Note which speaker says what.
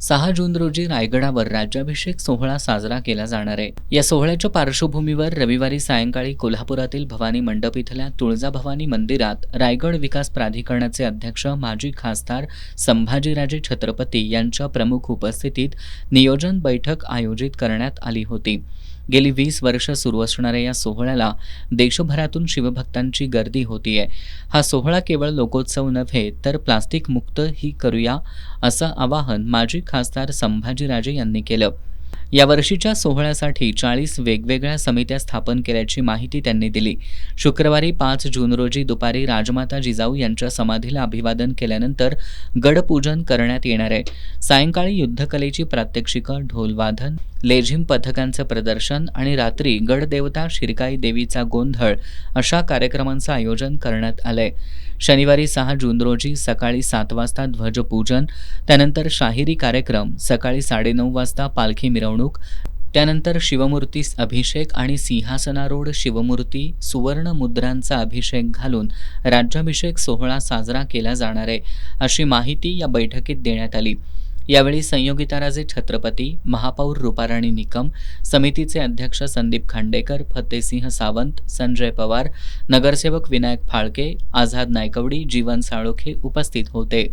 Speaker 1: 6 जून रोजी रायगडावर राज्याभिषेक सोहळा साजरा केला जाणार आहे। या सोहळ्याच्या पार्श्वभूमीवर रविवारी सायंकाळी कोल्हापुरातील भवानी मंडप इथल्या तुळजाभवानी मंदिरात रायगड विकास प्राधिकरणाचे अध्यक्ष माजी खासदार संभाजीराजे छत्रपती यांच्या प्रमुख उपस्थितीत नियोजन बैठक आयोजित करण्यात आली होती। गेली 20 वर्ष सुरू असणाऱ्या या सोहळ्याला देशभरातून शिवभक्तांची गर्दी होतीये। हा सोहळा केवळ लोकोत्सव नव्हे तर प्लास्टिक मुक्त ही करूया असं आवाहन माजी खासदार संभाजीराजे यांनी केलं। यावर्षीच्या सोहळ्यासाठी 40 वेगवेगळ्या समित्या स्थापन केल्याची माहिती त्यांनी दिली। शुक्रवारी 5 जून रोजी दुपारी राजमाता जिजाऊ यांच्या समाधीला अभिवादन केल्यानंतर गडपूजन करण्यात येणार आहे। सायंकाळी युद्धकलेची प्रात्यक्षिकं, ढोलवादन, लेझिम पथकांचं प्रदर्शन आणि रात्री गडदेवता शिरकाई देवीचा गोंधळ अशा कार्यक्रमांचं आयोजन करण्यात आलंय। शनिवारी 6 जून रोजी सकाळी 7 वाजता ध्वजपूजन, त्यानंतर शाहिरी कार्यक्रम, सकाळी 9:30 वाजता पालखी मिरवणूक, त्यानंतर शिवमूर्ती अभिषेक आणि सिंहासनारूढ शिवमूर्ती सुवर्ण मुद्रांचा अभिषेक घालून राज्याभिषेक सोहळा साजरा केला जाणार आहे, अशी माहिती या बैठकीत देण्यात आली। यावेळी संयोगिताराजे छत्रपती, महापौर रूपाराणी निकम, समितीचे अध्यक्ष संदीप खांडेकर, फतेसिंह सावंत, संजय पवार, नगरसेवक विनायक फाळके, आझाद नायकवडी, जीवन साळोखे उपस्थित होते।